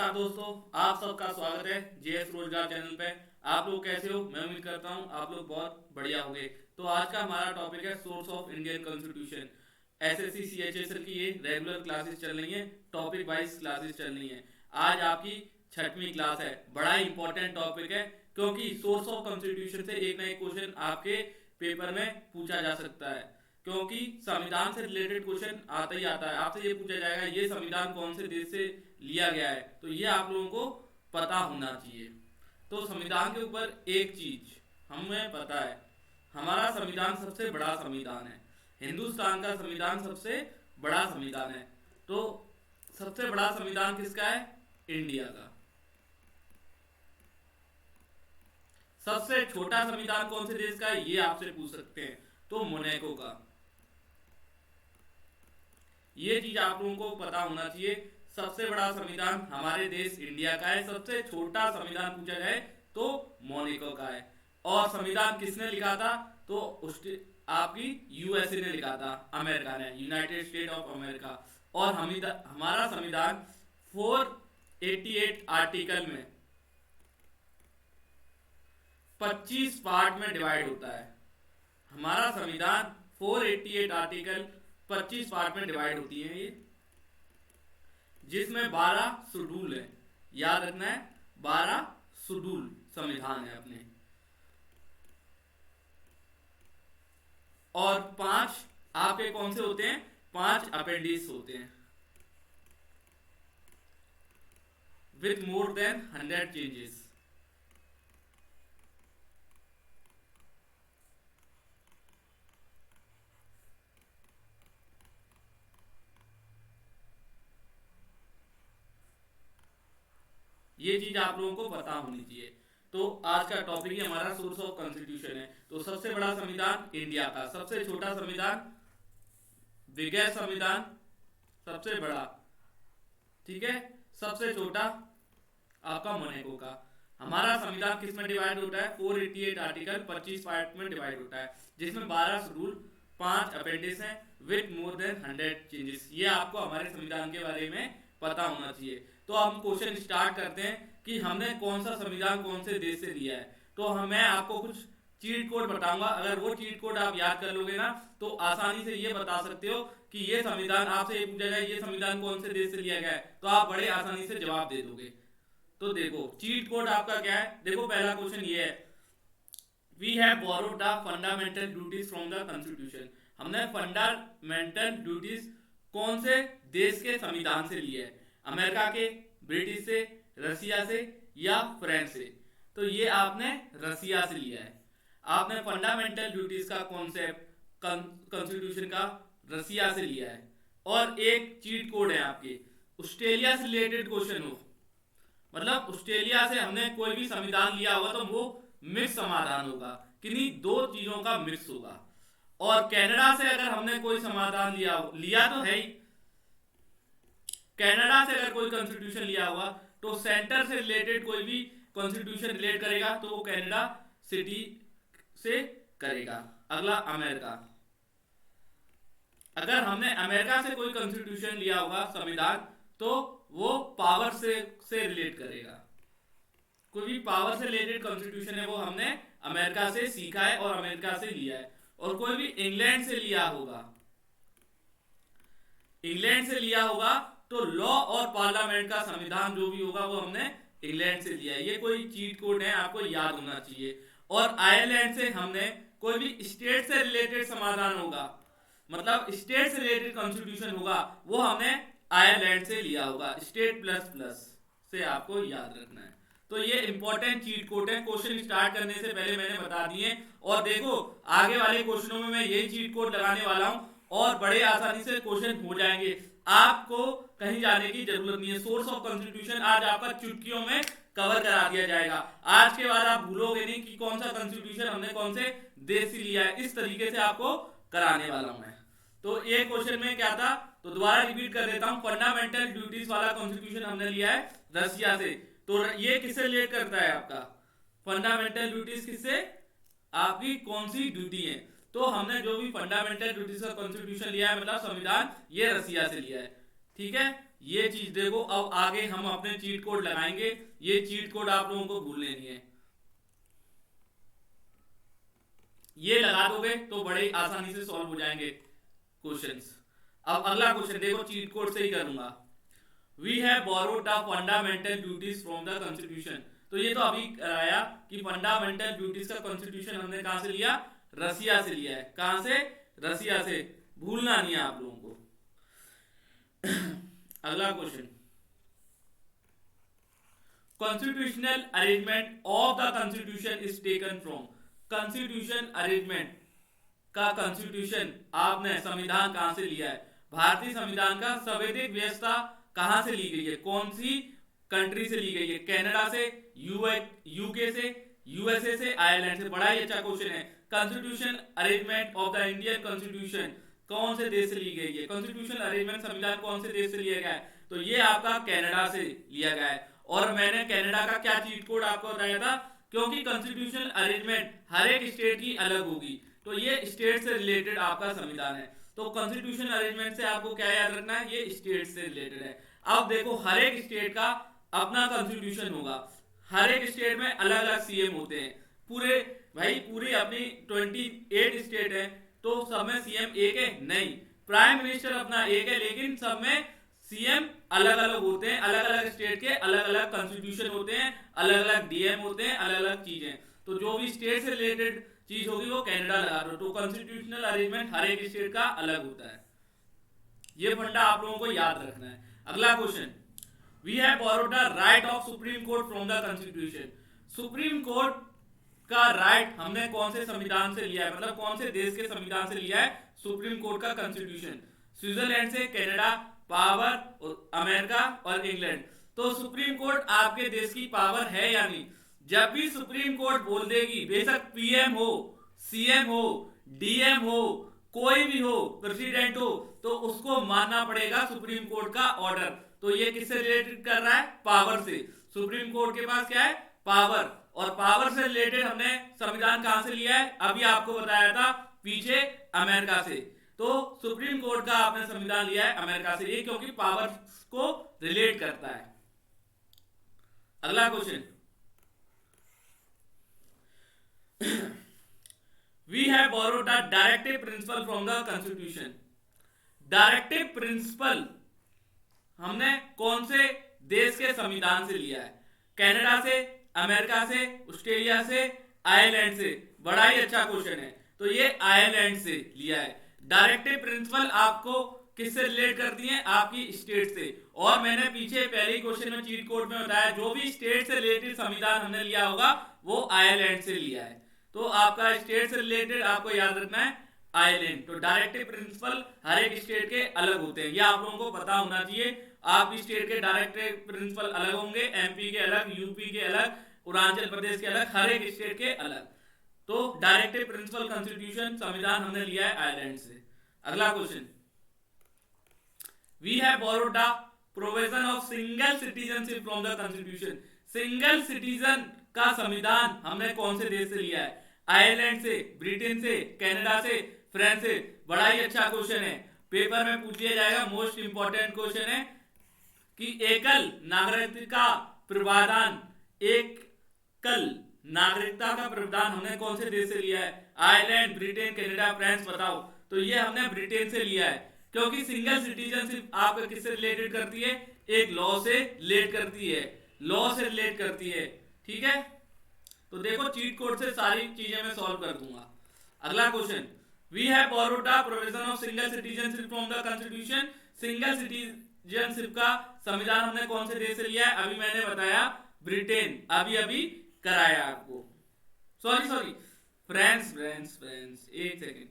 नमस्कार दोस्तों, आप सबका स्वागत है जेएस रोजगार चैनल पे। आप लोग कैसे हो? मैं उम्मीद करता हूँ आप लोग बहुत बढ़िया होंगे। तो आज का हमारा टॉपिक है source of Indian constitution. SSC CHSL की ये रेगुलर क्लासेस चल रही हैं, टॉपिक वाइज क्लासेस चल रही हैं। आज आपकी छठवीं क्लास है। बड़ा ही इंपॉर्टेंट टॉपिक है क्योंकि सोर्स ऑफ कॉन्स्टिट्यूशन से एक ना एक क्वेश्चन आपके पेपर में पूछा जा सकता है। क्योंकि संविधान से रिलेटेड क्वेश्चन आता ही आता है। आपसे ये पूछा जाएगा ये संविधान कौन से देश से लिया गया है, तो ये आप लोगों को पता होना चाहिए। तो संविधान के ऊपर एक चीज हमें पता है, हमारा संविधान सबसे बड़ा संविधान है। हिंदुस्तान का संविधान सबसे बड़ा संविधान है। तो सबसे बड़ा संविधान किसका है? इंडिया का। सबसे छोटा संविधान कौन से देश का है, ये आपसे पूछ सकते हैं, तो मोनाको का। ये चीज आप लोगों को पता होना चाहिए। सबसे बड़ा संविधान हमारे देश इंडिया का है। सबसे छोटा संविधान पूछा जाए तो मोनाको का है। और संविधान किसने लिखा था? तो आपकी यूएसए ने लिखा था, अमेरिका ने, यूनाइटेड स्टेट ऑफ अमेरिका। और हमारा संविधान 488 आर्टिकल में 25 पार्ट में डिवाइड होता है। हमारा संविधान 488 आर्टिकल 25 पार्ट में डिवाइड होती है ये, जिसमें 12 शेड्यूल है। याद रखना है, 12 शेड्यूल संविधान है अपने। और 5 आपके कौन से होते हैं? 5 अपेंडिक्स होते हैं विथ मोर देन 100 चेंजेस। ये चीज आप लोगों को पता होनी चाहिए। तो आज का टॉपिक ही हमारा सोर्स ऑफ कॉन्स्टिट्यूशन है। तो सबसे बड़ा संविधान इंडिया का, सबसे छोटा संविधान, बिगेस्ट संविधान, सबसे बड़ा, ठीक है, सबसे छोटा आपका मोनाको का। हमारा संविधान किस में डिवाइड होता है? 488 आर्टिकल 25 पार्ट में डिवाइड होता है, जिसमें 12 शेड्यूल, 5 अपेंडिक्स हैं विथ मोर देन 100 चेंजेस। ये आपको हमारे संविधान के बारे में पता होना चाहिए। तो हम क्वेश्चन स्टार्ट करते हैं कि हमने कौन सा संविधान कौन से देश से लिया है। तो मैं आपको कुछ चीट कोड बताऊंगा। अगर वो चीट कोड आप याद कर लोगे ना, तो आसानी से ये बता सकते हो कि ये संविधान, आपसे ये पूछा जाए ये संविधान कौन से देश से लिया गया है, तो आप बड़े आसानी से जवाब दे दोगे। तो देखो चीट कोड आपका क्या है। देखो पहला क्वेश्चन ये है, we have borrowed the fundamental duties from the constitution. हमने फंडामेंटल ड्यूटीज कौन से देश के संविधान से लिए है? अमेरिका के, ब्रिटिश से, रसिया से या फ्रांस से? तो ये आपने रसिया से लिया है। आपने फंडामेंटल ड्यूटीज का कॉन्सेप्ट कॉन्स्टिट्यूशन का रसिया से लिया है। और एक चीट कोड है आपके, ऑस्ट्रेलिया से रिलेटेड क्वेश्चन हो, मतलब ऑस्ट्रेलिया से हमने कोई भी संविधान लिया होगा तो वो मिक्स समाधान होगा, किन्हीं दो चीजों का मिक्स होगा। और कनाडा से अगर हमने कोई समाधान लिया तो है ही, कनाडा से अगर कोई कॉन्स्टिट्यूशन लिया हुआ तो सेंटर से रिलेटेड कोई भी कॉन्स्टिट्यूशन रिलेट करेगा तो वो कनाडा सिटी से करेगा। अगला अमेरिका, अगर हमने अमेरिका से कोई कॉन्स्टिट्यूशन लिया होगा संविधान, तो वो पावर से रिलेट करेगा। कोई भी पावर से रिलेटेड कॉन्स्टिट्यूशन है वो हमने अमेरिका से सीखा है और अमेरिका से लिया है। और कोई भी इंग्लैंड से लिया होगा, इंग्लैंड से लिया होगा तो लॉ और पार्लियामेंट का संविधान जो भी होगा वो हमने इंग्लैंड से लिया है। ये कोई चीट कोड है, आपको याद होना चाहिए। और आयरलैंड से हमने कोई भी स्टेट से रिलेटेड समाधान होगा, मतलब स्टेट से रिलेटेड कॉन्स्टिट्यूशन होगा, वो हमने आयरलैंड से लिया होगा। स्टेट प्लस प्लस से आपको याद रखना है। तो ये इंपॉर्टेंट चीट कोड है, क्वेश्चन स्टार्ट करने से पहले मैंने बता दिए। और देखो आगे वाले क्वेश्चनों में मैं यही चीट कोड लगाने वाला हूं और बड़े आसानी से क्वेश्चन हो जाएंगे। आपको कहीं जाने की जरूरत नहीं है। सोर्स ऑफ कॉन्स्टिट्यूशन आज आपका चुटकियों में कवर करा दिया जाएगा। आज के बाद आप भूलोगे नहीं कि कौन सा कॉन्स्टिट्यूशन हमने कौन से देश से लिया है। इस तरीके से आपको कराने वाला हूं मैं। तो एक क्वेश्चन में क्या था, तो दोबारा रिपीट कर देता हूं। फंडामेंटल ड्यूटीज वाला कॉन्स्टिट्यूशन हमने लिया है रसिया से। तो ये किससे रिलेट करता है आपका? फंडामेंटल ड्यूटीज किससे? आपकी कौन सी ड्यूटी है? तो हमने जो भी फंडामेंटल ड्यूटीज का कॉन्स्टिट्यूशन लिया है, मतलब संविधान, ये रसिया से लिया है। ठीक है, ये चीज देखो। अब आगे हम अपने चीट कोड लगाएंगे, ये चीट कोड आप लोगों को भूलने नहीं है। ये लगा दोगे तो बड़े आसानी से सॉल्व हो जाएंगे क्वेश्चंस। अब अगला क्वेश्चन देखो, चीट कोड से ही करूंगा। We have borrowed the fundamental duties from the constitution. तो ये तो अभी कराया कि फंडामेंटल ड्यूटीज का कॉन्स्टिट्यूशन हमने कहां से लिया, रसिया से लिया है। कहां से, रसिया से, भूलना नहीं है आप लोगों को। अगला question, constitutional arrangement of the constitution is taken from. Constitution arrangement का, कॉन्स्टिट्यूशन आपने संविधान कहां से लिया है, भारतीय संविधान का संवैधानिक व्यवस्था कहां से ली गई है, कौन सी कंट्री से ली गई है, कनाडा से, यूके से, यूएसए से, आयरलैंड से। बड़ा ही अच्छा क्वेश्चन है। Constitution arrangement of the Indian constitution कौन से देश से ली गई है, कॉन्स्टिट्यूशन अरेंजमेंट संविधान कौन से देश से लिया गया है, तो ये आपका कनाडा से लिया गया है। और मैंने कनाडा का क्या चीट कोड आपको बताया था, क्योंकि कॉन्स्टिट्यूशनल अरेंजमेंट हर एक स्टेट की अलग होगी, तो ये स्टेट से रिलेटेड आपका संविधान है। तो कॉन्स्टिट्यूशनल अरेंजमेंट से आपको क्या याद रखना है, ये स्टेट से रिलेटेड है। अब देखो, हर एक स्टेट का अपना कॉन्स्टिट्यूशन होगा, हर एक स्टेट में अलग अलग सीएम होते हैं। पूरे भाई पूरी अपनी 28 स्टेट है, तो सब में सीएम एक है नहीं, प्राइम मिनिस्टर अपना एक है, लेकिन सब में सीएम अलग अलग होते हैं। अलग अलग स्टेट के अलग अलग कॉन्स्टिट्यूशन होते हैं, अलग अलग डीएम होते हैं, अलग अलग चीजें। तो जो भी स्टेट से रिलेटेड चीज होगी वो कनाडा लगा दो। तो कॉन्स्टिट्यूशनल अरेंजमेंट हर एक स्टेट का अलग होता है, ये फंडा आप लोगों को याद रखना है। अगला question, we have borrowed the right of supreme court from the constitution. Supreme court का राइट हमने कौन से संविधान से लिया है, मतलब कौन से देश के संविधान से लिया है सुप्रीम कोर्ट का कॉन्स्टिट्यूशन, स्विट्जरलैंड से, कनाडा, पावर, अमेरिका और इंग्लैंड। तो सुप्रीम कोर्ट आपके देश की पावर है या नहीं, जब भी सुप्रीम कोर्ट बोल देगी, बेशक पीएम हो, सीएम हो, डीएम हो, कोई भी हो, प्रेसिडेंट हो, तो उसको मानना पड़ेगा सुप्रीम कोर्ट का ऑर्डर। तो ये किससे रिलेटेड कर रहा है, पावर से। सुप्रीम कोर्ट के पास क्या है, पावर, और पावर से रिलेटेड हमने संविधान कहां से लिया है, अभी आपको बताया था पीछे, अमेरिका से। तो सुप्रीम कोर्ट का आपने संविधान लिया है अमेरिका से, ये क्योंकि पावर को रिलेट करता है। अगला question, we have borrowed the directive principle from the constitution. Directive principle हमने कौन से देश के संविधान से लिया है, कनाडा से, अमेरिका से, ऑस्ट्रेलिया से, आयरलैंड से। बड़ा ही अच्छा क्वेश्चन है, तो ये आयरलैंड से लिया है। डायरेक्टिव प्रिंसिपल आपको किससे रिलेट करती है, आपकी स्टेट से। और मैंने पीछे पहले क्वेश्चन में चीट कोड में बताया, जो भी स्टेट से रिलेटेड संविधान हमने लिया होगा वो आयरलैंड से लिया है। तो आपका स्टेट से रिलेटेड आपको याद रखना है आयरलैंड। तो डायरेक्टिव प्रिंसिपल हर एक स्टेट के अलग होते हैं, ये आप लोगों को पता होना चाहिए। आपकी स्टेट के डायरेक्टिव प्रिंसिपल अलग होंगे, एमपी के अलग, यूपी के अलग, अरुणाचल प्रदेश के अलग, हर एक स्टेट के अलग। तो डायरेक्टिव प्रिंसिपल कॉन्स्टिट्यूशन संविधान हमने लिया है आयरलैंड से। अगला question, we have borrowed the provision of single citizenship from the constitution. Single citizen का संविधान हमने कौन से देश से लिया है, आयरलैंड से, ब्रिटेन से, कनाडा से, फ्रांस से। बड़ा ही अच्छा क्वेश्चन है, पेपर में पूछ लिया जाएगा, मोस्ट इंपॉर्टेंट क्वेश्चन है कि एकल नागरिकता प्रावधान, एकल नागरिकता का प्रावधान हमने कौन से देश से लिया है, आयरलैंड, ब्रिटेन, कनाडा, फ्रांस। बताओ, तो ये हमने ब्रिटेन से लिया है, क्योंकि सिंगल सिटीजनशिप आपका किससे रिलेटेड करती है, एक लॉ से रिलेट करती है, लॉ से रिलेट करती है। ठीक है, तो देखो चीट कोड से सारी चीजें मैं सॉल्व कर दूंगा। अगला question, we have borrowed the provision of single citizenship from the constitution. Single citizenship का संविधान हमने कौन से देश से लिया है, अभी मैंने बताया ब्रिटेन, अभी अभी कराया आपको, सॉरी फ्रांस, एक सेकेंड,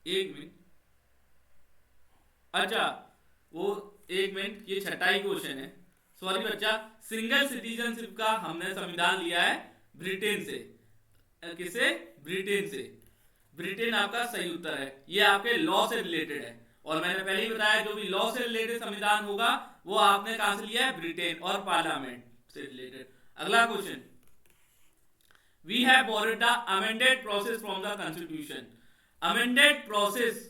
एक मिनट, अच्छा वो एक मिनट, ये छठा ही क्वेश्चन है, सॉरी बच्चा। सिंगल सिटीजनशिप का हमने संविधान लिया है ब्रिटेन से। किसे, ब्रिटेन से। ब्रिटेन आपका सही उत्तर है, ये आपके लॉ से रिलेटेड है। और मैंने पहले ही बताया, जो भी लॉ से रिलेटेड संविधान होगा वो आपने कहां से लिया है, ब्रिटेन और पार्लियामेंट से रिलेटेड। अगला question, we have borrowed the amended process from the constitution. Amended process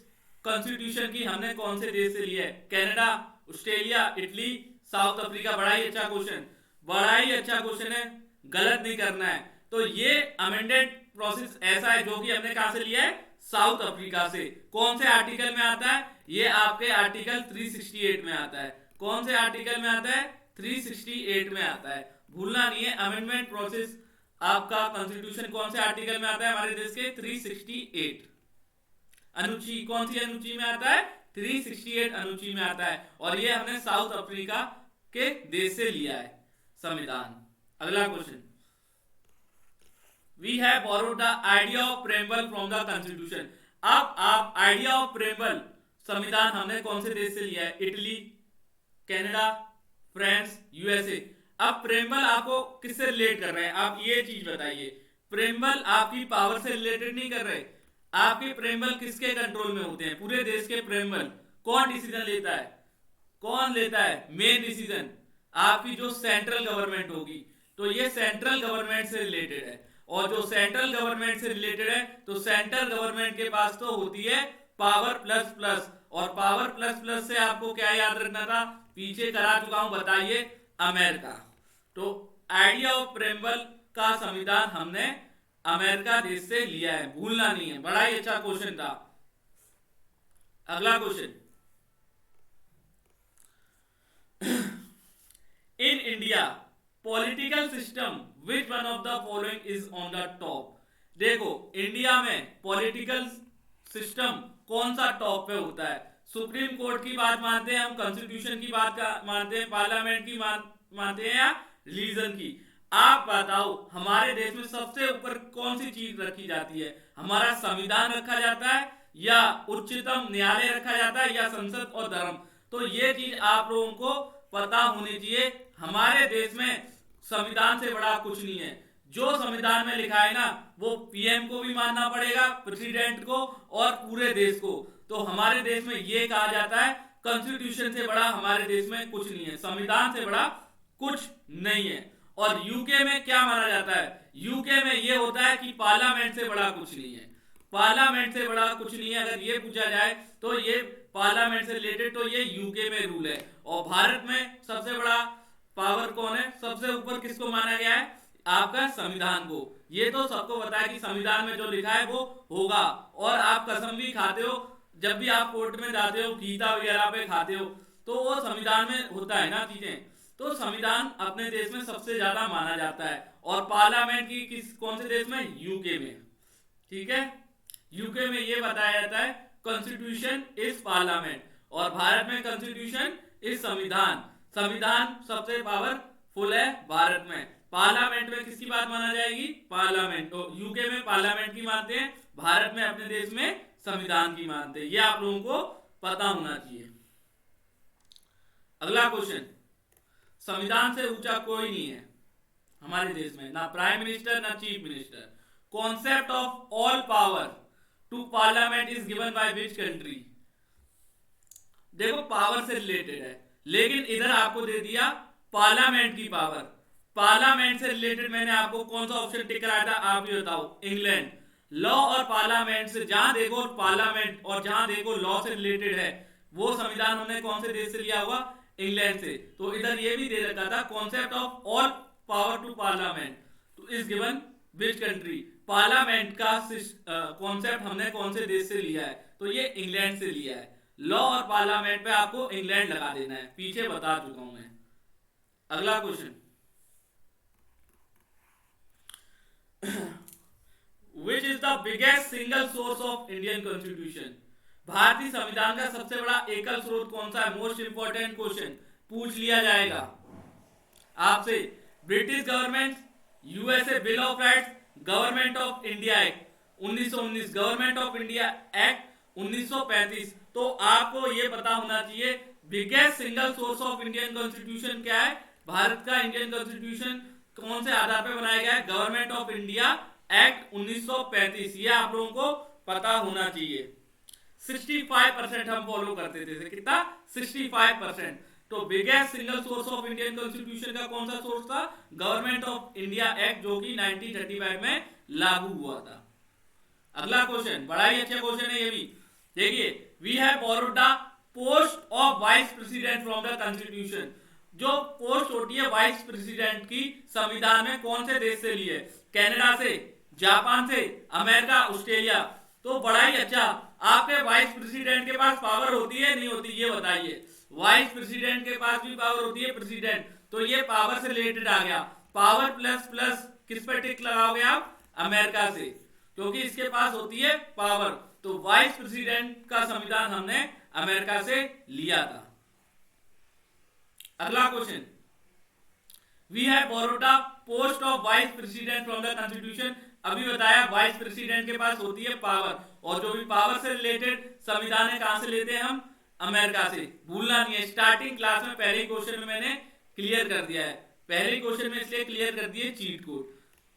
constitution की हमने कौन से देश से लिया है? Canada, Australia, Italy, South Africa. बड़ा ही अच्छा क्वेश्चन, बड़ा ही अच्छा क्वेश्चन है, गलत नहीं करना है। तो ये अमेंडेड प्रोसेस ऐसा है जो कि हमने कहां से लिया है? साउथ अफ्रीका से। कौन से आर्टिकल में आता है? ये आपके आर्टिकल 368 में आता है। कौन से आर्टिकल में आता है? 368 में आता है, भूलना नहीं है। अमेंडमेंट प्रोसेस आपका कॉन्स्टिट्यूशन कौन से आर्टिकल में आता है हमारे देश के? 368 अनुच्छेद। कौन सी अनुच्छेद में आता है? 368 अनुच्छेद में आता है। और ये हमने साउथ अफ्रीका के देश से लिया है संविधान। अगला question, we have borrowed the idea of preamble from the constitution. अब आप आइडिया ऑफ प्रेम्बल संविधान हमने कौन से देश से लिया है? Italy, Canada, France, USA. अब प्रेम्बल आपको किससे रिलेट कर रहे हैं? आप ये चीज बताइए। प्रेम्बल आपकी पावर से रिलेटेड नहीं कर रहे। आपके प्रेम्बल किसके कंट्रोल में होते हैं? पूरे देश के प्रेम्बल कौन डिसीजन लेता है? कौन लेता है मेन डिसीजन? आपकी जो सेंट्रल गवर्नमेंट होगी। तो ये सेंट्रल गवर्नमेंट से रिलेटेड है। और जो सेंट्रल गवर्नमेंट से रिलेटेड है तो सेंट्रल गवर्नमेंट के पास तो होती है पावर प्लस प्लस। और पावर प्लस प्लस से आपको क्या याद रखना था? पीछे करा चुका हूं, बताइए, अमेरिका। तो आइडिया ऑफ प्रेम्बल का संविधान हमने अमेरिका देश से लिया है, भूलना नहीं है। बड़ा ही अच्छा क्वेश्चन था। अगला question, in India political system which one of the following is on the top? देखो, इंडिया में पॉलिटिकल सिस्टम कौन सा टॉप पे होता है? सुप्रीम कोर्ट की बात मानते हैं हम, कॉन्स्टिट्यूशन की बात मानते हैं, पार्लियामेंट की मानते हैं, या रिलीजन की? आप बताओ, हमारे देश में सबसे ऊपर कौन सी चीज रखी जाती है? हमारा संविधान रखा जाता है, या उच्चतम न्यायालय रखा जाता है, या संसद और धर्म? तो ये चीज आप लोगों को पता होनी चाहिए। हमारे देश में संविधान से बड़ा कुछ नहीं है। जो संविधान में लिखा है ना, वो पीएम को भी मानना पड़ेगा, प्रेसिडेंट को, और पूरे देश को। तो हमारे देश में ये कहा जाता है, कॉन्स्टिट्यूशन से बड़ा हमारे देश में कुछ नहीं है, संविधान से बड़ा कुछ नहीं है। और यूके में क्या माना जाता है? यूके में ये होता है कि पार्लियामेंट से बड़ा कुछ नहीं है, पार्लियामेंट से बड़ा कुछ नहीं है। अगर ये पूछा जाए तो ये पार्लियामेंट से रिलेटेड, तो ये यूके में रूल है। और भारत में सबसे बड़ा पावर कौन है? सबसे ऊपर किसको माना गया है? आपका संविधान को। ये तो सबको पता है कि संविधान में जो लिखा है वो होगा। और आप कसम भी खाते हो, जब भी आप कोर्ट में जाते हो, गीता वगैरह पे खाते हो, तो वो संविधान में होता है ना चीजें। तो संविधान अपने देश में सबसे ज्यादा माना जाता है। और पार्लियामेंट की कौन से देश में? यूके में। ठीक है, यूके में ये बताया जाता है कॉन्स्टिट्यूशन इज पार्लियामेंट, और भारत में कॉन्स्टिट्यूशन इज संविधान। संविधान सबसे पावरफुल है भारत में। पार्लियामेंट में किसकी बात माना जाएगी? पार्लियामेंट। तो यूके में पार्लियामेंट की मानते हैं, भारत में अपने देश में संविधान की मानते हैं। ये आप लोगों को पता होना चाहिए। अगला क्वेश्चन, संविधान से ऊंचा कोई नहीं है हमारे देश में, ना प्राइम मिनिस्टर ना chief minister. Concept of all power to parliament is given by which country? देखो, पावर से रिलेटेड है, लेकिन इधर आपको दे दिया पार्लियामेंट की पावर। पार्लियामेंट से रिलेटेड मैंने आपको कौन सा ऑप्शन टिक कराया था? आप ही बताओ। इंग्लैंड। लॉ और पार्लियामेंट से, जहां देखो पार्लियामेंट और जहां देखो लॉ से रिलेटेड है, वो संविधान हमने कौन से देश से लिया हुआ? इंग्लैंड से। तो इधर ये भी दे रखा था, concept of all power to parliament तो is given which country? Parliament का कॉन्सेप्ट हमने कौन से देश से लिया है? तो ये इंग्लैंड से लिया है। लॉ और पार्लियामेंट पे आपको इंग्लैंड लगा देना है, पीछे बता चुका हूं मैं। अगला question, which is the biggest single source of Indian constitution? भारतीय संविधान का सबसे बड़ा एकल स्रोत कौन सा है? मोस्ट इंपॉर्टेंट क्वेश्चन पूछ लिया जाएगा आपसे। British government, USA bill of rights, government of India act 1919, government of India act 1935। तो आपको यह पता होना चाहिए biggest single source of Indian constitution क्या है? भारत का इंडियन कॉन्स्टिट्यूशन कौन से आधार पर बनाया गया है? Government of India act 1935। ये आप लोगों को पता होना चाहिए। 65% हम फॉलो करते थे। कितना? 65%। तो biggest single source of Indian constitution का कौन सा सोर्स था? गवर्नमेंट ऑफ इंडिया एक्ट, जो कि 1935 में लागू हुआ था। अगला क्वेश्चन बड़ा ही अच्छा क्वेश्चन है ये भी। देखिए, we have borrowed the post of vice president from the constitution. जो पोस्ट होती है वाइस प्रेसिडेंट की संविधान में कौन से देश से ली है? कनाडा से, जापान से, अमेरिका, ऑस्ट्रेलिया। तो बड़ा ही अच्छा। आपके वाइस प्रेसिडेंट के पास पावर होती है नहीं होती, ये बताइए। वाइस प्रेसिडेंट के पास भी पावर होती है प्रेसिडेंट, तो ये पावर से रिलेटेड आ गया। पावर प्लस प्लस किस पे टिक लगाओगे आप? अमेरिका से, क्योंकि इसके पास होती है पावर। तो वाइस प्रेसिडेंट का संविधान हमने अमेरिका से लिया था। अगला question, we have borrowed the post of vice president from the constitution. अभी बताया वाइस प्रेसिडेंट के पास होती है पावर, और जो भी पावर से रिलेटेड संविधान है कहां से लेते हैं हम? अमेरिका से। भूलना नहीं है, स्टार्टिंग क्लास में पहले क्वेश्चन में मैंने क्लियर कर दिया है। पहले क्वेश्चन में इसलिए क्लियर कर दिए चीट कोड,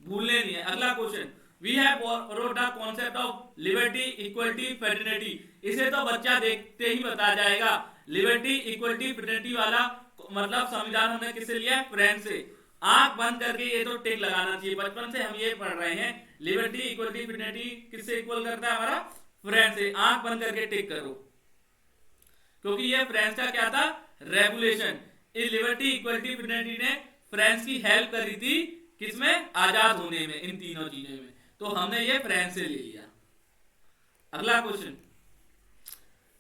भूलने नहीं है। अगला question, we have borrowed the concept of liberty, equality, fraternity. इसे तो बच्चा देखते ही बता जाएगा। लिबर्टी, इक्वलिटी, फ्रेटर्निटी वाला मतलब संविधान हमने किससे लिया है? फ्रांस से। आंख बंद करके ये तो टिक लगाना चाहिए, बचपन से हम ये पढ़ रहे हैं। लिबर्टी, इक्वलिटी, फ्रेटर्निटी किससे इक्वल करता है? हमारा फ्रांस से। आंख बंद करके टिक करो, क्योंकि ये फ्रांस का क्या था? रेगुलेशन। इस लिबर्टी, इक्वलिटी, फ्रेटर्निटी ने फ्रांस की हेल्प करी थी किसमें? आजाद होने में, इन तीनों चीजों में। तो हमने ये फ्रांस से ले लिया। अगला question,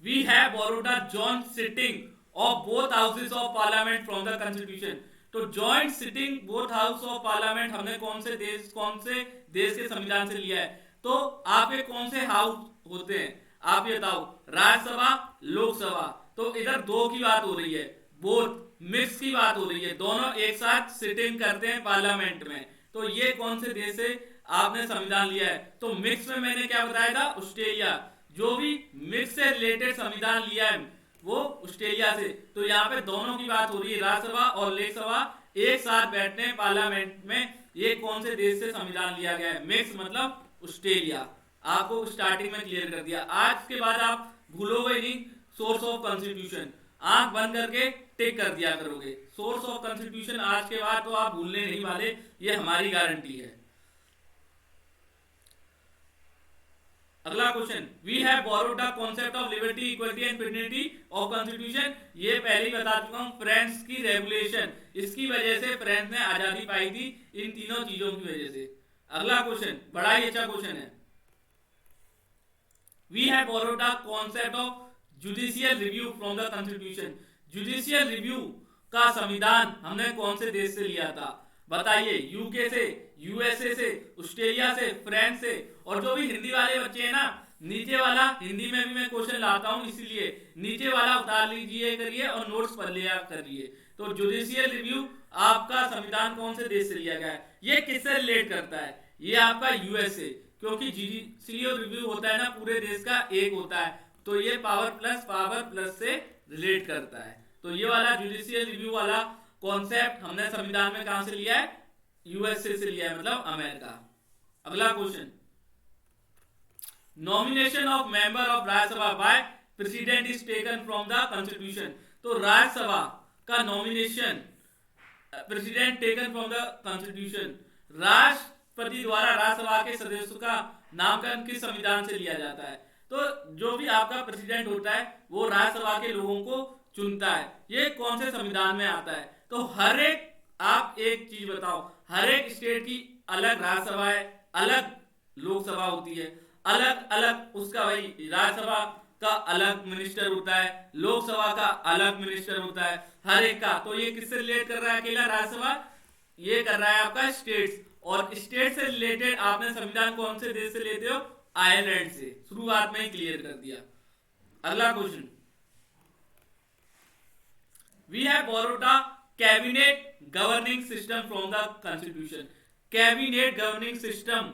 we have borrowed the joint sitting of both houses of parliament from the constitution. तो joint sitting both house of parliament हमने कौन से देश के संविधान से लिया है? तो आपके कौन से हाउस होते हैं आप ये बताओ? राज्यसभा, लोकसभा। तो इधर दो की बात हो रही है, बोथ मिक्स की बात हो रही है, दोनों एक साथ सिटिंग करते हैं पार्लियामेंट में। तो ये कौन से देश से आपने संविधान लिया है? तो मिक्स में मैंने क्या बताया था? ऑस्ट्रेलिया। जो भी मिक्स से रिलेटेड संविधान लिया है वो ऑस्ट्रेलिया से। तो यहाँ पे दोनों की बात हो रही है, राज्यसभा और लोकसभा एक साथ बैठते हैं पार्लियामेंट में। ये कौन से देश से संविधान लिया गया है? मिक्स मतलब ऑस्ट्रेलिया। आपको स्टार्टिंग में क्लियर कर दिया। आज के बाद आप भूलोगे नहीं सोर्स ऑफ कॉन्स्टिट्यूशन। आंख बंद करके टिक कर दिया करोगे। सोर्स ऑफ कॉन्स्टिट्यूशन आज के बाद तो आप भूलने नहीं वाले, ये हमारी गारंटी है। अगला question, we have borrowed the concept of liberty, equality and fraternity of constitution. ये पहले ही बता चुका हूं, फ्रांस की रेगुलेशन, इसकी वजह से फ्रांस ने आजादी पाई थी, इन तीनों चीजों की वजह से। अगला क्वेश्चन बड़ा ही अच्छा क्वेश्चन है, we have borrowed the concept of judicial review from the constitution. Judicial review का संविधान हमने कौन से देश से लिया था? बताइए। यूके से, यूएसए से, ऑस्ट्रेलिया से, फ्रांस से। और जो भी हिंदी वाले बच्चे हैं ना, नीचे वाला हिंदी में भी मैं क्वेश्चन लाता हूं, इसलिए नीचे वाला उतार लीजिए करिए और नोट्स पर लिया करिए। तो जुडिशियल रिव्यू आपका संविधान कौन से देश से लिया गया है? ये किससे रिलेट करता है? ये आपका यूएसए, क्योंकि जुडिशियल रिव्यू होता है ना पूरे देश का एक होता है, तो ये पावर प्लस से रिलेट करता है। तो ये वाला जुडिशियल रिव्यू वाला कॉन्सेप्ट हमने संविधान में कहां से लिया है? यूएसए से लिया है, मतलब अमेरिका। अगला question, nomination of member of Rajya Sabha by president is taken from the constitution. तो राज्यसभा का nomination president taken from the constitution. राष्ट्रपति द्वारा राज्यसभा के सदस्यों का नामकरण किस संविधान से लिया जाता है? तो जो भी आपका प्रेसिडेंट होता है वो राज्यसभा के लोगों को चुनता है। ये कौन से संविधान में आता है? तो हर एक, आप एक चीज बताओ, हर एक स्टेट की अलग राज्यसभा है, अलग लोकसभा होती है, अलग अलग उसका भाई राज्यसभा का अलग मिनिस्टर होता है, लोकसभा का अलग मिनिस्टर होता है, हर एक का। तो ये किससे रिलेट कर रहा है? अकेला राज्यसभा ये कर रहा है आपका स्टेट्स। और स्टेट से रिलेटेड आपने संविधान कौन से देश से लेते हो? आयरलैंड से। शुरुआत में ही क्लियर कर दिया। अगला question, we have borrowed the cabinet governing system from the constitution. Cabinet governing system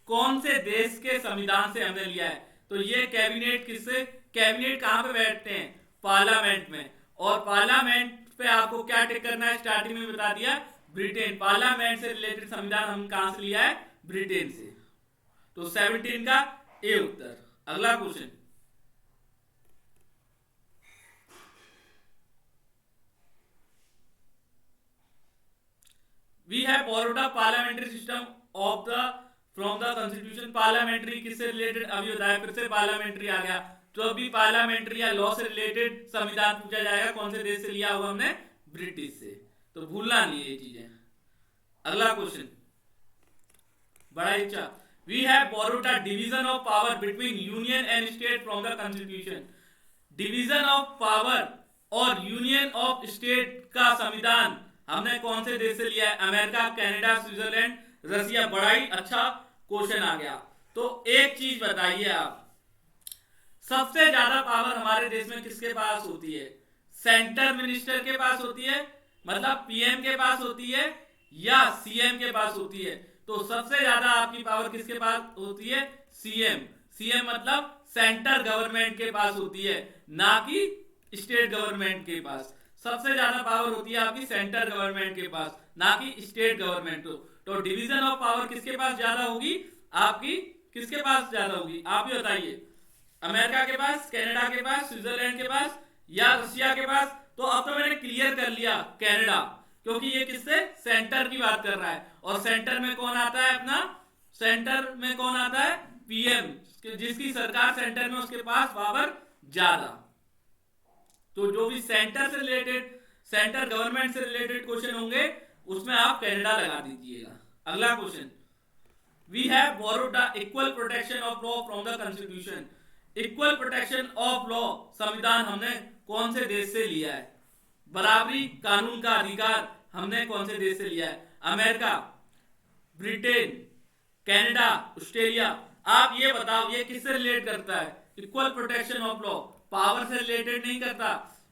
कौन से देश के संविधान से हमने लिया है? तो ये कैबिनेट किससे, कैबिनेट कहां पे बैठते हैं? पार्लियामेंट में। और पार्लियामेंट पे आपको क्या टिक करना है? स्टार्टिंग में बता दिया, ब्रिटेन। पार्लियामेंट से रिलेटेड संविधान हम कहां से लिया है? ब्रिटेन से। तो 17 का ए उत्तर। अगला question, we have borrowed the parliamentary system of the from the constitution. Parliamentary किससे रिलेटेड? अभी बताया, फिर से पार्लियामेंट्री आ गया। तो अभी पार्लियामेंट्री या लॉ से रिलेटेड संविधान पूछा जाएगा कौन से देश से लिया हुआ हमने, ब्रिटिश से, तो भूलना नहीं ये चीजें। अगला क्वेश्चन बड़ा इच्छा, we have borrowed the division of power between union and state from the constitution. Division of power और यूनियन ऑफ स्टेट का संविधान हमने कौन से देश से लिया है, अमेरिका, कनाडा, स्विट्जरलैंड, रसिया। बड़ा ही अच्छा क्वेश्चन आ गया। तो एक चीज बताइए आप, सबसे ज्यादा पावर हमारे देश में किसके पास होती है, सेंटर मिनिस्टर के पास होती है, मतलब पीएम के पास होती है, या सीएम के पास होती है? तो सबसे ज्यादा आपकी पावर किसके पास होती है, सीएम। सीएम मतलब सेंटर गवर्नमेंट के पास होती है, ना कि स्टेट गवर्नमेंट के पास। सबसे ज्यादा पावर होती है आपकी सेंटर गवर्नमेंट के पास, ना कि स्टेट गवर्नमेंट को। तो डिवीजन ऑफ पावर किसके पास ज्यादा होगी आपकी, किसके पास ज्यादा होगी आप ही बताइए, अमेरिका के पास, कनाडा के पास, स्विट्जरलैंड के पास, या रशिया के पास? तो अब तो मैंने क्लियर कर लिया कनाडा, क्योंकि ये किससे, सेंटर की बात कर रहा है। और सेंटर में कौन आता है अपना, सेंटर में कौन आता है, पीएम, जिसकी सरकार सेंटर में, उसके पास पावर ज्यादा। तो जो भी सेंटर से रिलेटेड, सेंटर गवर्नमेंट से रिलेटेड क्वेश्चन होंगे उसमें आप कनाडा लगा दीजिएगा। अगला question, we have borrowed the equal protection of law from the constitution. Equal protection of law संविधान हमने कौन से देश से लिया है, बराबरी कानून का अधिकार हमने कौन से देश से लिया है, अमेरिका, ब्रिटेन, कनाडा, ऑस्ट्रेलिया? आप ये बताओ ये किससे रिलेट करता है, equal protection of law power से रिलेटेड नहीं करता।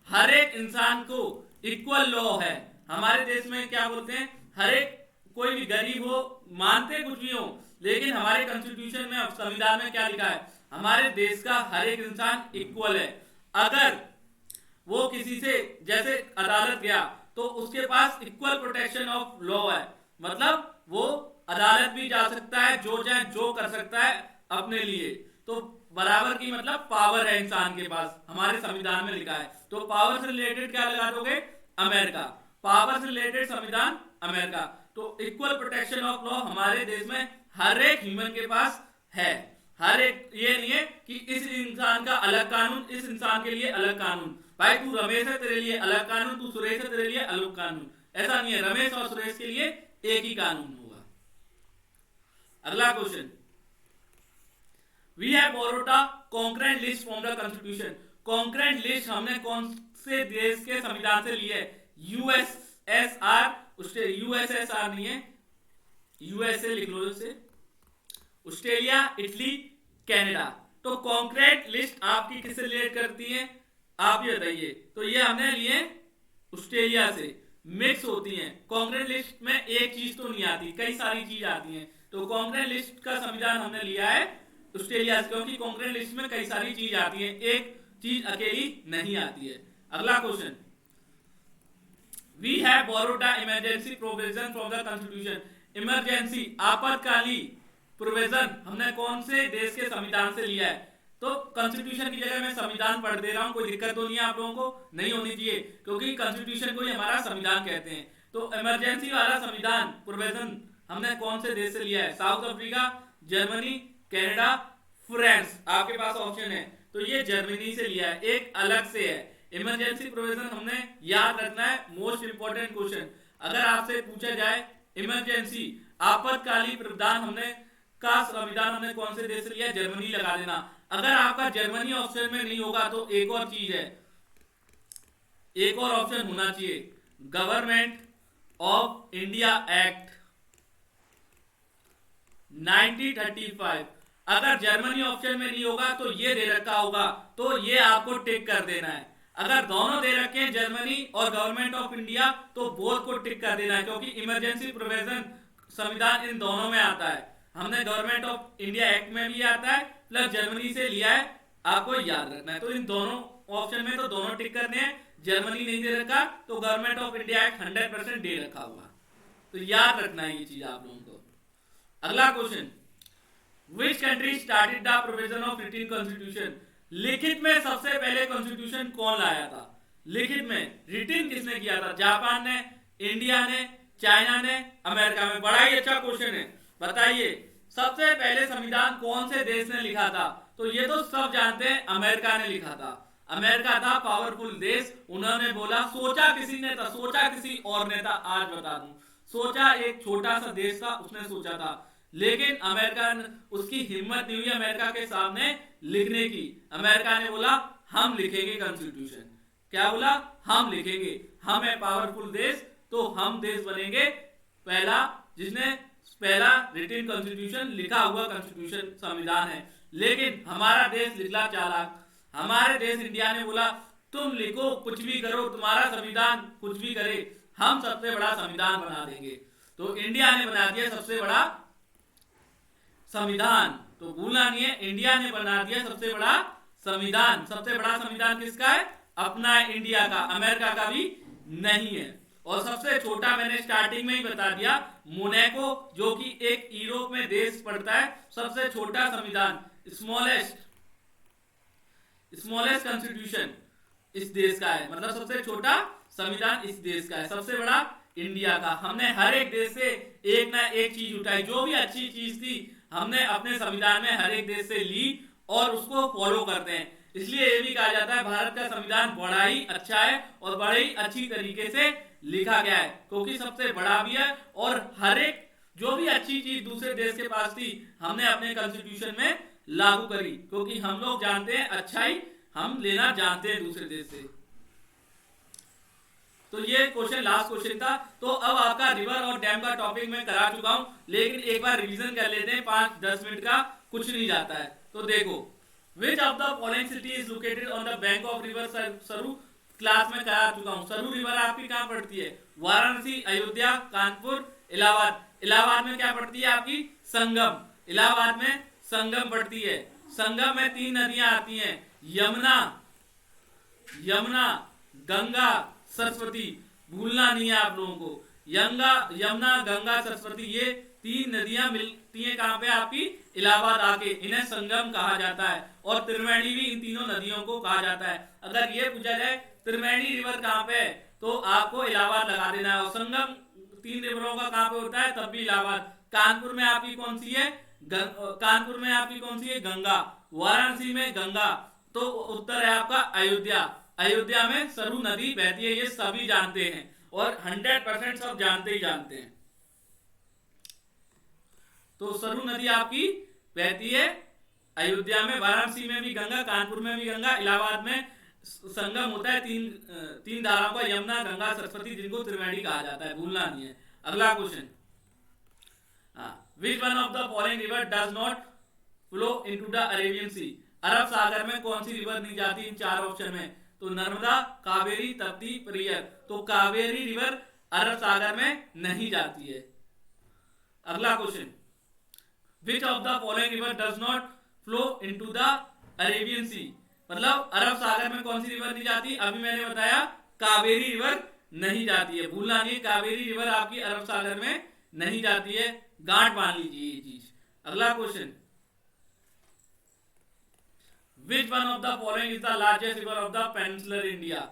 हर एक इंसान को इक्वल लॉ है हमारे देश में। क्या बोलते हैं, हर एक, कोई भी गरीब हो, मानते कुछ भी हो, लेकिन हमारे कॉन्स्टिट्यूशन में, संविधान में क्या लिखा है, हमारे देश का हर एक इंसान इक्वल है। अगर वो किसी से, जैसे अदालत गया, तो उसके पास इक्वल प्रोटेक्शन ऑफ लॉ है, मतलब वो अदालत भी जा सकता है, जो चाहे जो कर सकता है अपने लिए। तो बराबर की मतलब पावर है इंसान के पास, हमारे संविधान में लिखा है। तो पावर से रिलेटेड क्या लगा दोगे, अमेरिका। पावर से रिलेटेड संविधान अमेरिका। तो इक्वल प्रोटेक्शन ऑफ लॉ हमारे देश में हर एक ह्यूमन के पास है। हर एक, ये नहीं है कि इस इंसान का अलग कानून, इस इंसान के लिए अलग कानून। भाई तू रमेश है तेरे लिए अलग कानून, तू सुरेश है तेरे लिए अलग कानून, ऐसा नहीं है। रमेश और सुरेश के लिए एक ही कानून होगा। अगला question, we have borrowed the concurrent list from the constitution. Concurrent list हमने कौन से देश के संविधान से ली है, यूएसएसआर, यूएसएसआर नहीं है, यूएसए लिख लो इसे, ऑस्ट्रेलिया, इटली, कनाडा। तो कॉन्करेंट लिस्ट आपकी किससे रिलेट करती है, आप ये बताइए। तो ये हमने लिए ऑस्ट्रेलिया से, मिक्स होती हैं। कॉन्करेंट लिस्ट में एक चीज तो नहीं आती, कई सारी चीज आती हैं। तो कॉन्करेंट लिस्ट का संविधान हमने लिया है ऑस्ट्रेलिया से, क्योंकि कॉन्करेंट लिस्ट में कई सारी चीज आती है, एक चीज अकेली नहीं आती है। अगला question, we have borrowed the emergency provision from the constitution. Emergency, आपातकालीन प्रोविजन हमने कौन से देश के संविधान से लिया है? तो कॉन्स्टिट्यूशन की जगह मैं संविधान पढ़ दे रहा हूं, कोई दिक्कत तो नहीं है आप लोगों को, नहीं होनी चाहिए, क्योंकि कॉन्स्टिट्यूशन को ही हमारा संविधान कहते हैं। तो इमरजेंसी वाला संविधान प्रोविजन हमने कौन से देश से लिया है, south Africa, Germany, Canada, France. आपके पास ऑप्शन है, तो ये जर्मनी से लिया है, एक अलग से है। इमरजेंसी प्रोविजन हमने याद रखना है, मोस्ट इंपोर्टेंट क्वेश्चन। अगर आपसे पूछा जाए इमरजेंसी, आपातकालीन प्रावधान हमने का संविधान हमने कौन से देश से लिया, जर्मनी लगा देना। अगर आपका जर्मनी ऑप्शन में नहीं होगा तो एक और चीज है, एक और ऑप्शन होना चाहिए, गवर्नमेंट ऑफ इंडिया एक्ट 1935। अगर जर्मनी ऑप्शन में नहीं होगा तो ये दे रखा होगा, तो ये आपको टिक कर देना है। अगर दोनों दे रखे हैं, जर्मनी और गवर्नमेंट ऑफ इंडिया, तो बोथ को टिक कर देना है, क्योंकि इमरजेंसी प्रोविजन संविधान इन दोनों में आता है। हमने गवर्नमेंट ऑफ इंडिया एक्ट में भी आता है, प्लस जर्मनी से लिया है, आपको याद रखना है। तो इन दोनों ऑप्शन में तो दोनों टिक करने हैं। जर्मनी नहीं दे रखा तो गवर्नमेंट ऑफ इंडिया एक्ट 100% दे रखा हुआ, तो याद रखना है ये चीज आप लोगों को। अगला question, which country started the provision of written constitution. लिखित में सबसे पहले कॉन्स्टिट्यूशन कौन लाया था, लिखित में रिटन किसने किया था, जापान ने, इंडिया ने, चाइना ने, अमेरिका में। बड़ा ही अच्छा क्वेश्चन है, बताइए सबसे पहले संविधान कौन से देश ने लिखा था, तो ये तो सब जानते हैं, अमेरिका ने लिखा था। अमेरिका था पावरफुल देश, उन्होंने बोला, सोचा किसी ने था, सोचा किसी और ने था, आज बता दूं, सोचा एक छोटा सा देश था उसने सोचा था, लेकिन अमेरिका उसकी हिम्मत नहीं हुई अमेरिका के सामने लिखने की। अमेरिका ने बोला हम लिखेंगे कॉन्स्टिट्यूशन। क्या बोला? हम लिखेंगे, हम है पावरफुल देश, तो हम देश बनेंगे पहला जिसने पहला रिटन कॉन्स्टिट्यूशन, लिखा हुआ कॉन्स्टिट्यूशन संविधान है। लेकिन हमारा देश निकला चालाक, हमारे देश इंडिया ने बोला तुम लिखो कुछ भी करो, तुम्हारा संविधान कुछ भी करे, हम सबसे बड़ा संविधान बना देंगे। तो इंडिया ने बना दिया सबसे बड़ा संविधान। तो भूलना नहीं है, इंडिया ने बना दिया सबसे बड़ा संविधान। सबसे बड़ा संविधान किसका है? अपना है, इंडिया का, अमेरिका का भी नहीं है। और सबसे छोटा मैंने स्टार्टिंग में ही बता दिया, मोनाको जो कि एक यूरोप में देश पड़ता है, सबसे छोटा संविधान, स्मॉलेस्ट कॉन्स्टिट्यूशन इस देश का है, मतलब सबसे छोटा संविधान इस देश का है। सबसे बड़ा इंडिया का। हमने हर एक देश से एक ना एक चीज उठाई, जो भी अच्छी चीज थी हमने अपने संविधान में हर एक देश से ली और उसको फॉलो करते हैं। इसलिए ये भी कहा जाता है भारत का संविधान बड़ा ही अच्छा है और बड़े ही अच्छी तरीके से लिखा गया है, क्योंकि सबसे बड़ा भी है और हर एक जो भी अच्छी चीज दूसरे देश के पास थी हमने अपने कॉन्स्टिट्यूशन में लागू करी, क्योंकि हम लोग जानते हैं अच्छाई हम लेना जानते हैं दूसरे देश से। तो ये क्वेश्चन लास्ट क्वेश्चन था। तो अब आपका रिवर और डैम का टॉपिक मैं करा चुका हूं, लेकिन एक बार रिवीजन कर लेते हैं, 5-10 मिनट का कुछ नहीं जाता है। तो देखो, विच of the following city is located on the bank of river सरु, क्लास में करा चुका हूं। सरु रिवर आपकी कहां पड़ती है? वाराणसी, अयोध्या, कानपुर, इलाहाबाद। इलाहाबाद में क्या पड़ती है आपकी? संगम। इलाहाबाद में संगम पड़ती है। संगम में 3 नदियां आती हैं, यमुना, गंगा, सरस्वती। भूलना नहीं है आप लोगों को, यमुना, गंगा, सरस्वती, ये 3 नदियां मिलती हैं कहां पे? आपकी इलाहाबाद आके, इन्हें संगम कहा जाता है। और त्रिवेणी भी इन तीनों नदियों को कहा जाता है। अगर ये पूछा जाए त्रिवेणी रिवर कहां पे है, तो आपको इलाहाबाद लगा देना है। और संगम 3 रिवरों का कहां पे होता है? तब भी इलाहाबाद। कानपुर में आपकी कौन सी है? कानपुर में आपकी कौन सी है? गंगा। वाराणसी में गंगा। तो उत्तर है आपका अयोध्या। अयोध्या में सरु नदी बहती है, ये सभी जानते हैं और 100% सब जानते ही जानते हैं। तो सरु नदी आपकी बहती है अयोध्या में, वाराणसी में भी गंगा, कानपुर में भी गंगा, इलाहाबाद में संगम होता है 3 धाराओं का, यमुना, गंगा, सरस्वती, जिनको त्रिवेणी कहा जाता है। भूलना नहीं है। अगला question, which one of the following river does not flow into the Arabian sea? अरब सागर में कौन सी रिवर नहीं जाती इन 4 ऑप्शन में? तो नर्मदा, कावेरी, तप्ती, पेरियार। तो कावेरी रिवर अरब सागर में नहीं जाती है। अगला question, which of the following river does not flow into the Arabian sea? मतलब अरब सागर में कौन सी रिवर नहीं जाती? अभी मैंने बताया कावेरी रिवर नहीं जाती है। भूलना नहीं, कावेरी रिवर आपकी अरब सागर में नहीं जाती है, गांठ बांध लीजिए ये चीज। अगला question, Which one of the following is the largest river of the peninsular India?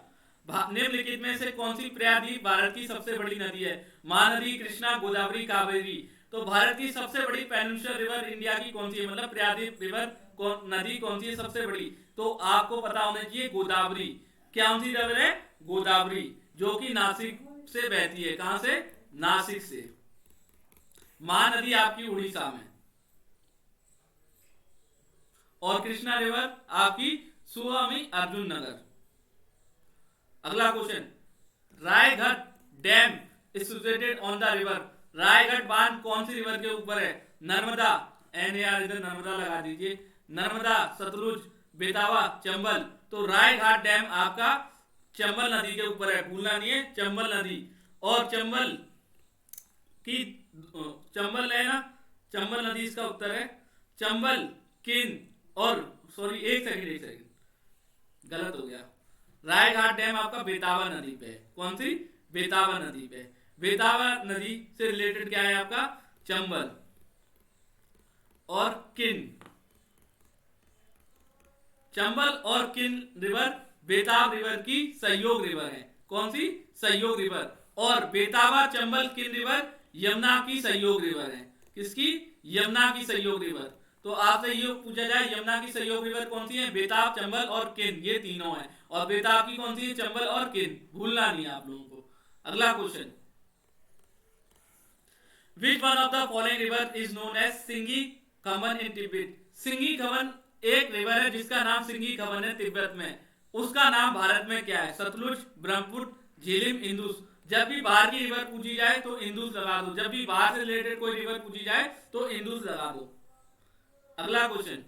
निम्नलिखित में से कौन सी प्रयागराज भारत की सबसे बड़ी नदी है? महानदी, कृष्णा, गोदावरी, कावेरी। तो भारत की सबसे बड़ी पेनिनसुलर रिवर इंडिया की कौन सी है? मतलब प्रयागराज रिवर नदी कौन सी है सबसे बड़ी? तो आपको पता होना चाहिए गोदावरी। कौन सी रिवर है? गोदावरी, जो कि नासिक से बहती है। कहां से? नासिक से। महानदी आपकी उड़ीसा में, और कृष्णा रिवर आपकी स्वामी अर्जुन नगर। अगला question, Raigarh dam is situated on the river. Raigarh बांध कौन सी रिवर के ऊपर है? नर्मदा, NAR इधर नर्मदा लगा दीजिए। नर्मदा, सतलुज, बेतावा, चंबल। तो रायगढ़ डैम आपका चंबल नदी के ऊपर है। भूलना नहीं है, चंबल नदी। और चंबल है ना, चंबल नदी इसका उत्तर है। चंबल, किन और सॉरी एक सेकंड गलत हो गया। रायघाट डैम आपका बेतावा नदी पे है। कौन सी? बेतावा नदी पे। बेतावा नदी से रिलेटेड क्या है आपका? चंबल और किन। चंबल और किन रिवर बेताब रिवर की सहयोग रिवर है। कौन सी? सहयोग रिवर। और बेतावा, चंबल, किन रिवर यमुना की सहयोग रिवर है। किसकी? यमुना की सहयोग रिवर। तो आपसे ये पूछा जाए यमुना की सहयोग रिवर कौन सी है, बेताब, चंबल और केन, ये तीनों है। और बेताब की कौन सी है, चंबल और केन, भूलना नहीं है आप लोगों को। अगला question, which one of the following river is known as Singi Khaman in Tibet. Singi Khaman एक रिवर है जिसका नाम सिंगी खमन है तिब्बत में, उसका नाम भारत में क्या है, सतलुज, ब्रह्मपुत्र, झेलिम, इंदुस। जब भी बाहर की रिवर पूछी जाए तो इंदुस लगा दो, जब भी बाहर से रिलेटेड कोई रिवर पूछी जाए तो इंदुस लगा दो। अगला question,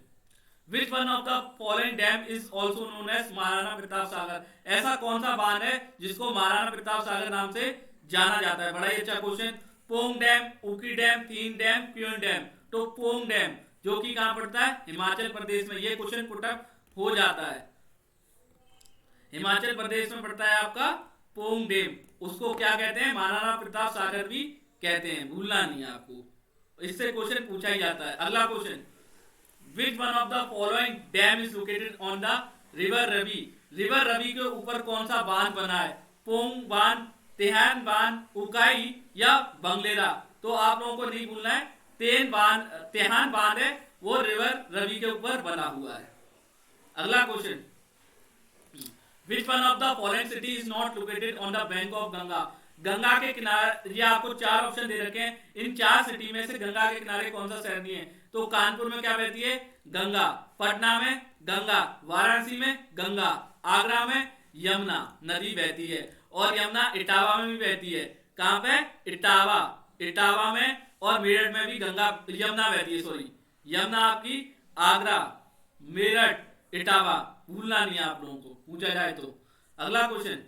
which one of the following dam is also known as Maharana Pratap Sagar. ऐसा कौन सा बांध है जिसको महाराणा प्रताप सागर नाम से जाना जाता है, बड़ा ही अच्छा क्वेश्चन। पोंग डैम, उकी डैम, तीन डैम, क्यों डैम। तो पोंग डैम जो कि कहां पड़ता है, हिमाचल प्रदेश में। ये क्वेश्चन पुटअप हो जाता है, हिमाचल प्रदेश में पड़ता है आपका पोंग डैम। उसको क्या कहते हैं, महाराणा प्रताप सागर भी कहते हैं, भूलना नहीं है आपको, इससे क्वेश्चन पूछा ही जाता है। अगला question, which one of the following dam is located on the river Ravi. River Ravi के ऊपर कौन सा बांध बना है, पोंग बांध, तेहान बांध, उकाई या बंगलेरा। तो आप लोगों को नहीं भूलना है, तेहान बांध है वो रिवर रवि के ऊपर बना हुआ है। अगला question, which one of the following city is not located on the bank of Ganga. Ganga के किनारे, ये आपको चार ऑप्शन दे रखे हैं, इन चार सिटी में से गंगा के किनारे कौन सा शहर नहीं है। तो कानपुर में क्या बहती है, गंगा, पटना में गंगा, वाराणसी में गंगा, आगरा में यमुना नदी बहती है, और यमुना इटावा में भी बहती है। कहां पे, इटावा, इटावा में, और मेरठ में भी गंगा यमुना बहती है, सॉरी यमुना आपकी आगरा, मेरठ, इटावा, भूलना नहीं है आप लोगों को पूछा जाए तो। अगला question,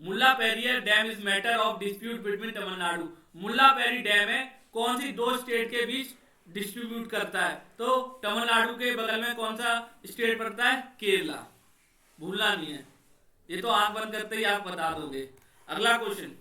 Mulla Periyar dam is matter of dispute between Tamil Nadu. Mulla Peri dam है कौन सी दो स्टेट के बीच डिस्ट्रीब्यूट करता है। तो तमिलनाडु के बगल में कौन सा स्टेट पड़ता है, केरला, भूलना नहीं है, ये तो आंख बंद करते ही आप बता दोगे। अगला क्वेश्चन,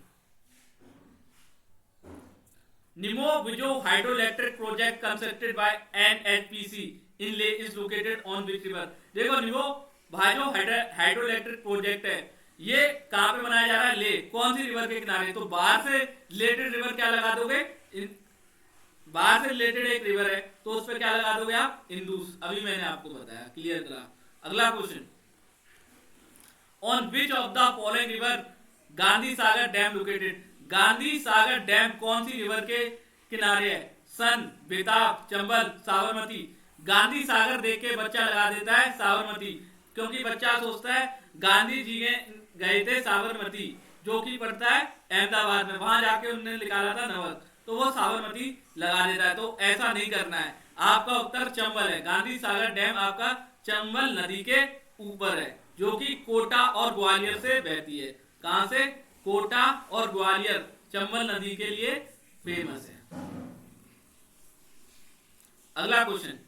निमो विजो hydroelectric project constructed by NHPC in Leh is located on which river. देखो निमो भाजो हाइड्रोइलेक्ट्रिक प्रोजेक्ट है, ये कहां पे बनाया जा रहा है, ले, कौन सी रिवर के किनारे। तो बाहर से रिलेटेड रिवर क्या लगा दोगे, बाहर से रिलेटेड एक रिवर है तो उस पर क्या लगा दोगे आप, इंदुस। अभी मैंने आपको बताया, क्लियर करा। अगला question, on which of the following river Gandhi Sagar dam located. Gandhi Sagar dam कौन सी रिवर के किनारे है, सन, बेताब, चंबल, साबरमती। गांधी सागर देख के बच्चा लगा देता है साबरमती, क्योंकि बच्चा सोचता है गांधी जी गए थे साबरमती, जो कि पड़ता है अहमदाबाद में, वहां जाके उन्होंने निकाला था नवल, तो वो साबरमती लगा देता है। तो ऐसा नहीं करना है, आपका उत्तर चंबल है। गांधी सागर डैम आपका चंबल नदी के ऊपर है, जो कि कोटा और ग्वालियर से बहती है। कहां से, कोटा और ग्वालियर चंबल नदी के लिए फेमस है। अगला question,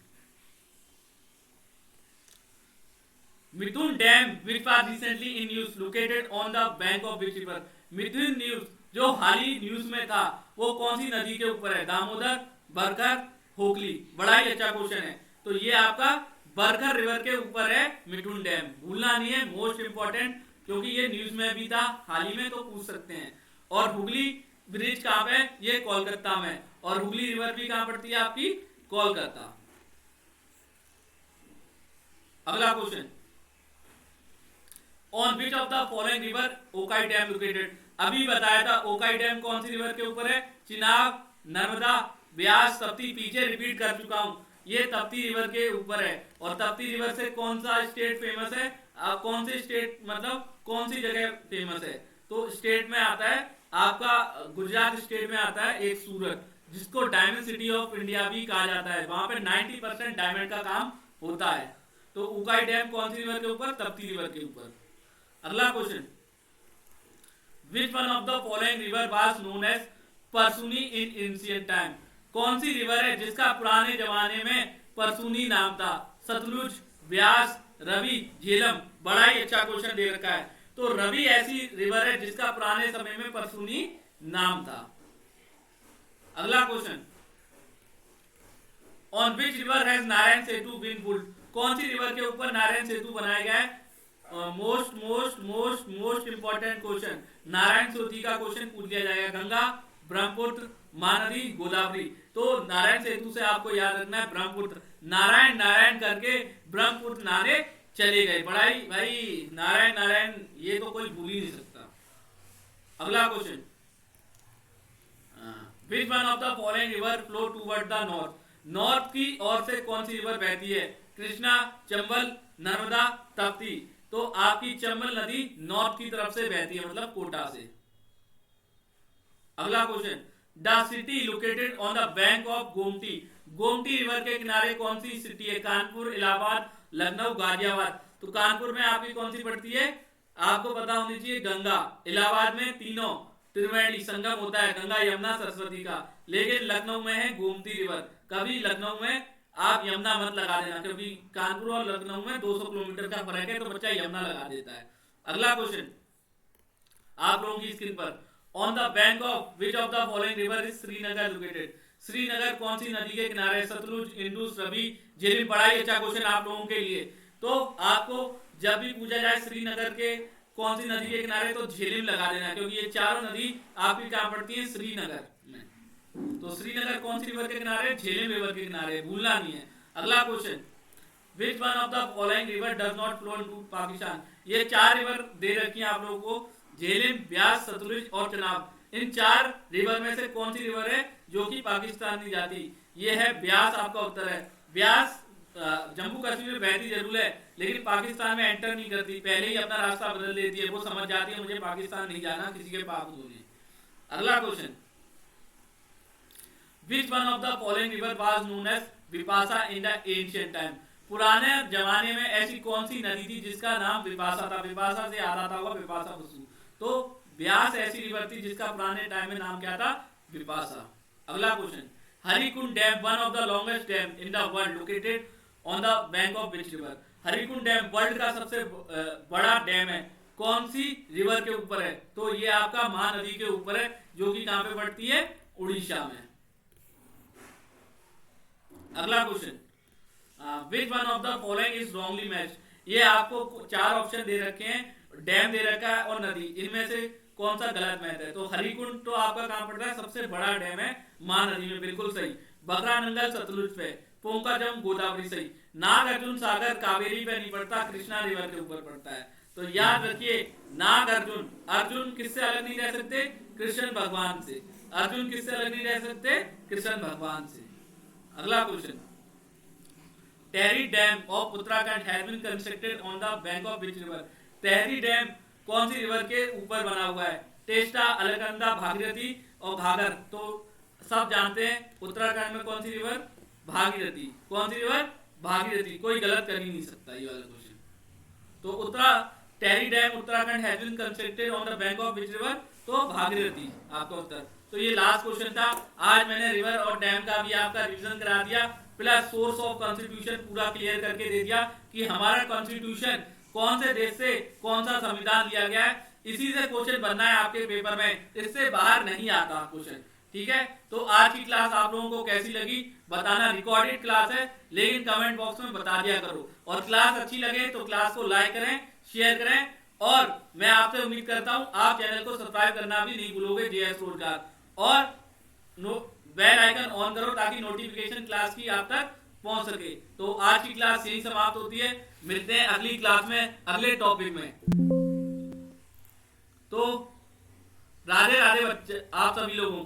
Mithun dam which was recently in news located on the bank of which river. Mithun news जो हाल ही न्यूज में था वो कौन सी नदी के ऊपर है, दामोदर, बरकर, होगली। बड़ा ही अच्छा क्वेश्चन है, तो ये आपका बरकर रिवर के ऊपर है मिथुन डैम, भूलना नहीं है, मोस्ट इंपॉर्टेंट, क्योंकि ये न्यूज में भी था हाल ही में, तो पूछ सकते हैं। और हुगली ब्रिज कहां पे, ये कोलकाता में, और हुगली रिवर भी कहां पड़ती है आपकी, कोलकाता। अगला question, on which of the following river Ukai dam located. अभी बताया था ओकाई डैम कौन सी रिवर के ऊपर है, चिनाब, नर्मदा, ब्यास, तप्ती, पीछे रिपीट कर चुका हूं, ये तप्ती रिवर के ऊपर है। और तप्ती रिवर से कौन सा स्टेट फेमस है, कौन सी स्टेट मतलब कौन सी जगह फेमस है। तो स्टेट में आता है आपका, गुजरात स्टेट में आता है एक सूरत, जिसको डायमंड सिटी ऑफ इंडिया भी कहा जाता है, वहां पे 90% डायमंड का काम होता है। तो उकाई डैम कौन सी रिवर के ऊपर, तप्ती रिवर के ऊपर। अगला question, which one of the following river was known as Parushni in ancient time. कौन सी रिवर है जिसका पुराने जमाने में परसुनी नाम था, सतलुज, ब्यास, रवि, झेलम। बड़ा ही अच्छा क्वेश्चन दे रखा है, तो रवि ऐसी रिवर है जिसका पुराने समय में परसुनी नाम था। अगला question, on which river has Narayan Setu been built. कौन सी रिवर के ऊपर नारायण सेतु बनाया गया है, most most most most important question, Narayan Setu का क्वेश्चन पूछ लिया जाएगा। गंगा, ब्रह्मपुत्र, महानदी, गोदावरी। तो नारायण सेतु से आपको याद रखना है ब्रह्मपुत्र, नारायण नारायण करके ब्रह्मपुत्र नहाने चले गए। बड़ाई भाई नारायण नारायण ये तो कोई भूल ही नहीं सकता। अगला question, which one of the following river flow toward the north, north की ओर से कौन सी रिवर बहती है? कृष्णा, चंबल, नर्मदा, तप्ती। तो आपकी चंबल नदी नॉर्थ की तरफ से बहती है, मतलब कोटा से। अगला question, the city located on the bank of Gomti, Gomti river के किनारे कौन सी सिटी है? कानपुर, इलाहाबाद, लखनऊ, गाजियाबाद। तो कानपुर में आपकी कौन सी पड़ती है? आपको पता होनी चाहिए गंगा। इलाहाबाद में तीनों त्रिवेणी संगम होता है, गंगा, यमुना, सरस्वती का। लेकिन लखनऊ में है गोमती रिवर। कभी लखनऊ में आप यमुना मत लगा देना, क्योंकि कानपुर और लखनऊ में 200 किलोमीटर का फर्क है, तो बच्चा यमुना लगा देता है। अगला क्वेश्चन आप लोगों की स्क्रीन पर, on the bank of which of the following river is Srinagar located, Srinagar कौन सी नदी के किनारे? सतलुज, इंडस, रवि, झेलम। बड़ा ही अच्छा क्वेश्चन आप लोगों के लिए। तो आपको जब भी पूछा जाए श्रीनगर के कौन सी नदी के किनारे, तो झेलम लगा देना, क्योंकि ये चारों नदी आपकी कहां पड़ती है? श्रीनगर में। तो श्रीनगर कौन सी रिवर के किनारे? झेलम रिवर के किनारे, भूलना नहीं है। अगला question, which one of the following river does not flow into Pakistan, ये चार रिवर दे रखी है आप लोगों को, झेलम, ब्यास, सतलुज और चनाब। इन चार रिवर में से कौन सी रिवर है जो कि पाकिस्तान नहीं जाती? ये है ब्यास, आपका उत्तर है। ब्यास जम्मू कश्मीर में बहती जरूर है, लेकिन पाकिस्तान में एंटर नहीं करती, पहले ही अपना रास्ता बदल देती है। वो समझ जाती है मुझे पाकिस्तान नहीं जाना किसी के पाप धोने। अगला question, which one of the following river was known as Vipasha in the ancient time, पुराने जमाने में ऐसी कौन सी नदी थी जिसका नाम विपाशा था? विपाशा से याद आता होगा विपाशा बसु। तो ब्यास ऐसी रिवर थी जिसका पुराने टाइम में नाम क्या था? विपाशा। अगला question, Harikund dam, one of the longest dam in the world, located on the bank of which river, Harikund dam world का सबसे बड़ा डैम है, कौन सी रिवर के ऊपर है? तो ये आपका महानदी के ऊपर है, जो कि कहां पे पड़ती है? उड़ीसा में। अगला question, which one of the following is wrongly matched, ये आपको चार ऑप्शन दे रखे हैं, डैम दे रखा है और नदी, इनमें से कौन सा गलत मैच है? तो हरिकुंड तो आपका कहां पड़ता है? सबसे बड़ा डैम है महानदी में, बिल्कुल सही। बकरा नंगल सतलुज पे, पोंकाजम गोदावरी सही। नाग अर्जुन सागर कावेरी पे नहीं पड़ता, कृष्णा रिवर के ऊपर पड़ता है। तो याद रखिए, नाग अर्जुन, अर्जुन किससे अलग नहीं रह सकते? कृष्ण भगवान से। अर्जुन किससे अलग नहीं रह सकते? कृष्ण भगवान से। अगला question, Tehri dam of Uttarakhand has been constructed on the bank of which river, Tehri dam कौन सी रिवर के ऊपर बना हुआ है? टेस्टा, अलकनंदा, भागीरथी और घाघर। तो सब जानते हैं उत्तराखंड में कौन सी रिवर? भागीरथी। कौन सी रिवर? भागीरथी। कोई गलत कर ही नहीं सकता ये वाला क्वेश्चन। तो Tehri dam Uttarakhand has been constructed on the bank of which river, तो भागीरथी आपका उत्तर। तो ये लास्ट क्वेश्चन था। आज मैंने रिवर और डैम का भी आपका रिवीजन करा दिया, प्लस सोर्स ऑफ कॉन्स्टिट्यूशन पूरा क्लियर करके दे दिया कि हमारा कॉन्स्टिट्यूशन कौन से देश से कौन सा संविधान लिया गया है। इसी से क्वेश्चन बनना है आपके पेपर में, इससे बाहर नहीं आता क्वेश्चन। ठीक है, तो आज की क्लास आप लोगों को कैसी लगी बताना। रिकॉर्डेड क्लास है, लेकिन कमेंट बॉक्स में बता दिया करो। और क्लास अच्छी लगे तो क्लास को लाइक करें, शेयर करें, और मैं आपसे उम्मीद करता हूं आप चैनल को सब्सक्राइब करना भी नहीं भूलोगे जेएस रोजगार, और बेल आइकन ऑन करो ताकि नोटिफिकेशन क्लास की आप तक पहुंच सके। तो आज की क्लास यही समाप्त होती है, मिलते हैं अगली क्लास में अगले टॉपिक में। तो राधे राधे बच्चे आप सभी लोगों को।